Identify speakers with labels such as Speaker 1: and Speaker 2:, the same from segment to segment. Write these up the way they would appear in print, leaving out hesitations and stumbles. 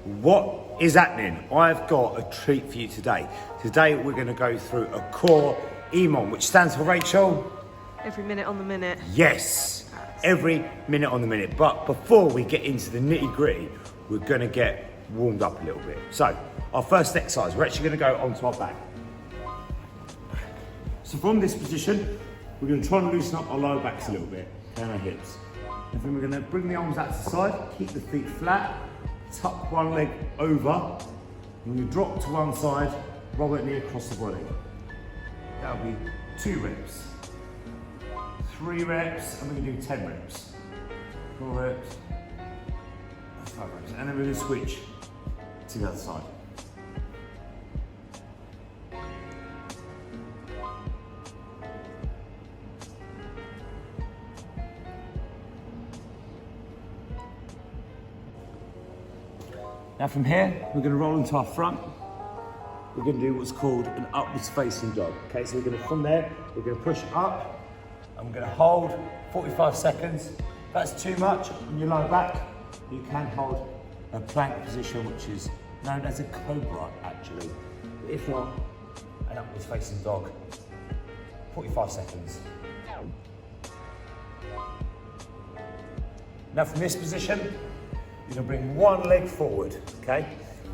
Speaker 1: What is happening? I've got a treat for you today. Today we're going to go through a core EMOM, which stands for, Rachel?
Speaker 2: Every minute on the minute.
Speaker 1: Yes, every minute on the minute. But before we get into the nitty gritty, we're going to get warmed up a little bit. So our first exercise, we're actually going to go onto our back. So from this position, we're going to try and loosen up our lower backs a little bit and our hips. And then we're going to bring the arms out to the side, keep the feet flat, tuck one leg over, and you drop to one side, roll it knee across the body. That'll be 2 reps, 3 reps, and we're going to do 10 reps. 4 reps, 5 reps, and then we're going to switch to the other side. Now from here, we're going to roll into our front. We're going to do what's called an upwards facing dog. Okay, so we're going to, from there, we're going to push up and we're going to hold 45 seconds. If that's too much on your lower back, you can hold a plank position, which is known as a cobra actually. If not, an upwards facing dog, 45 seconds. Now from this position, you're going to bring one leg forward, okay?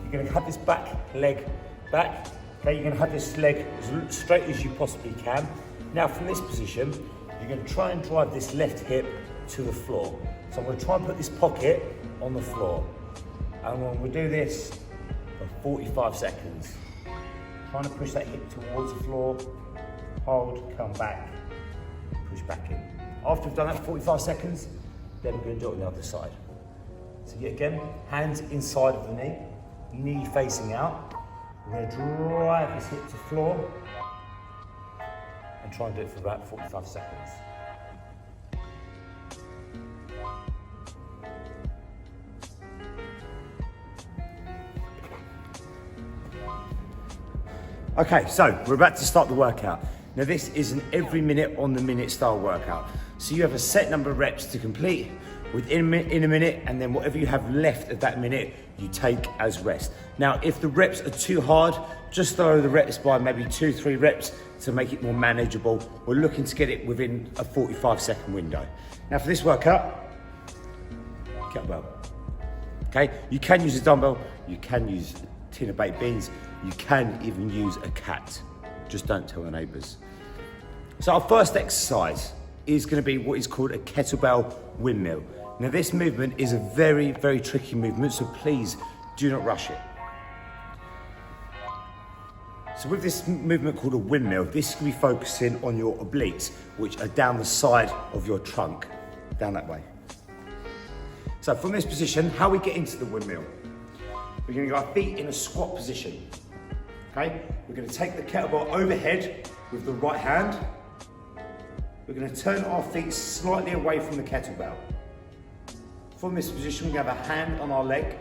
Speaker 1: You're going to have this back leg back, okay? You're going to have this leg as straight as you possibly can. Now from this position, you're going to try and drive this left hip to the floor. So I'm going to try and put this pocket on the floor. And we'll do this for 45 seconds. Trying to push that hip towards the floor, hold, come back, push back in. After we've done that for 45 seconds, then we're going to do it on the other side. So yet again, hands inside of the knee facing out. We're going to drive this hip to floor and try and do it for about 45 seconds. Okay, so we're about to start the workout. Now this is an every minute on the minute style workout. So you have a set number of reps to complete within a minute, and then whatever you have left of that minute, you take as rest. Now, if the reps are too hard, just throw the reps by maybe 2-3 reps to make it more manageable. We're looking to get it within a 45-second window. Now for this workout, kettlebell. Okay, you can use a dumbbell, you can use a tin of baked beans, you can even use a cat. Just don't tell the neighbours. So our first exercise is going to be what is called a kettlebell windmill. Now this movement is a very, very tricky movement, so please do not rush it. So with this movement called a windmill, this can be focusing on your obliques, which are down the side of your trunk, down that way. So from this position, how we get into the windmill? We're going to get our feet in a squat position. Okay? We're going to take the kettlebell overhead with the right hand. We're going to turn our feet slightly away from the kettlebell. From this position, we're going to have a hand on our leg,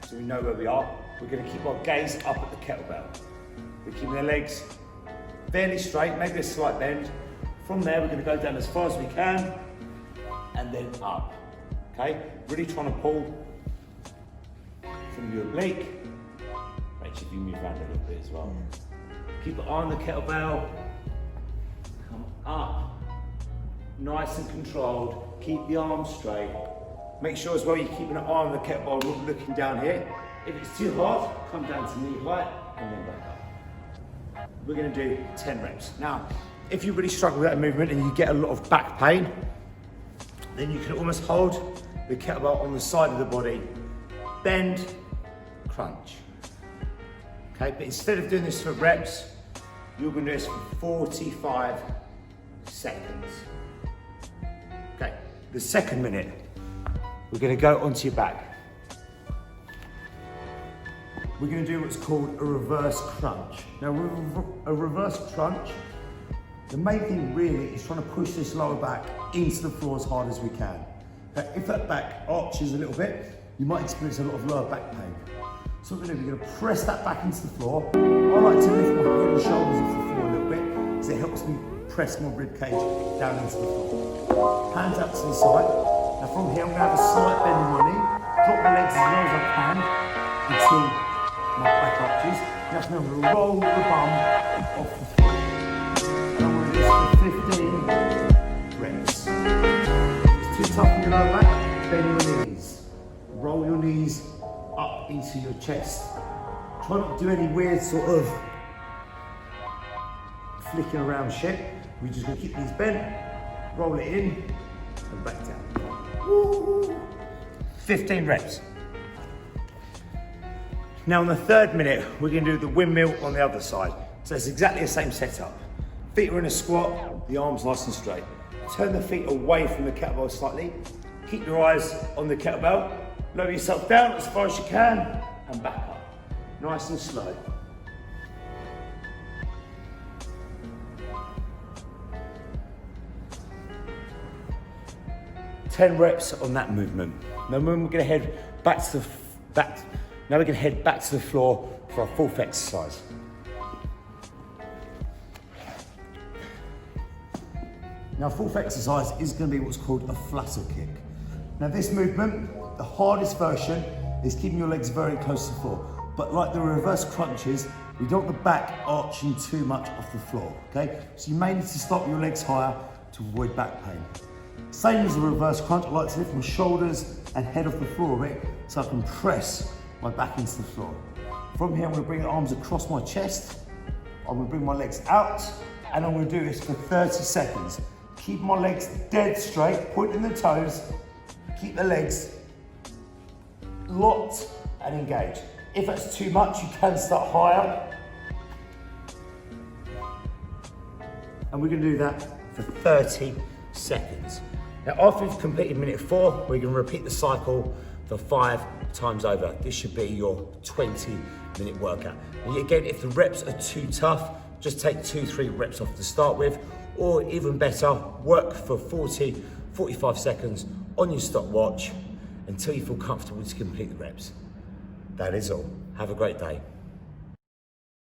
Speaker 1: so we know where we are. We're going to keep our gaze up at the kettlebell. We're keeping the legs fairly straight, maybe a slight bend. From there, we're going to go down as far as we can, and then up. Okay? Really trying to pull from your oblique. Make sure you move around a little bit as well. Keep the eye on the kettlebell. Come up. Nice and controlled. Keep the arms straight. Make sure as well you're keeping an eye on the kettlebell, not looking down here. If it's too hard, come down to knee height and then back up. We're going to do 10 reps. Now, if you really struggle with that movement and you get a lot of back pain, then you can almost hold the kettlebell on the side of the body, bend, crunch. Okay, but instead of doing this for reps, you're going to do this for 45 seconds. Okay, the second minute, we're going to go onto your back. We're going to do what's called a reverse crunch. Now, a reverse crunch, the main thing really is trying to push this lower back into the floor as hard as we can. Now, if that back arches a little bit, you might experience a lot of lower back pain. So what we're going to press that back into the floor. I like to lift my head and shoulders off the floor a little bit because it helps me press my rib cage down into the floor. Hands out to the side. Now from here I'm going to have a slight bend in my knee, drop my legs as low as I can, to my back arches. Now I'm going to roll the bum off the floor. And I'm going to do this for 15 reps. If it's too tough in your lower back, bend your knees. Roll your knees up into your chest. Try not to do any weird sort of flicking around shit. We're just going to keep these bent, roll it in, and back down. Woo. 15 reps. Now on the third minute, we're going to do the windmill on the other side. So it's exactly the same setup. Feet are in a squat, the arms nice and straight. Turn the feet away from the kettlebell slightly. Keep your eyes on the kettlebell. Lower yourself down as far as you can, and back up. Nice and slow. Ten reps on that movement. Now we're going to head back to the Now we're going to head back to the floor for our fourth exercise. Now fourth exercise is going to be what's called a flutter kick. Now this movement, the hardest version, is keeping your legs very close to the floor. But like the reverse crunches, we don't want the back arching too much off the floor, okay? So you may need to start with your legs higher to avoid back pain. Same as the reverse crunch, I like to lift my shoulders and head off the floor a bit so I can press my back into the floor. From here, I'm going to bring the arms across my chest. I'm going to bring my legs out and I'm going to do this for 30 seconds. Keep my legs dead straight, pointing the toes. Keep the legs locked and engaged. If that's too much, you can start higher. And we're going to do that for 30 seconds. Now after we've completed minute 4, we're going to repeat the cycle for 5 times over. This should be your 20-minute workout. And again, if the reps are too tough, just take 2-3 reps off to start with, or even better, work for 40-45 seconds on your stopwatch until you feel comfortable to complete the reps. That is all. Have a great day.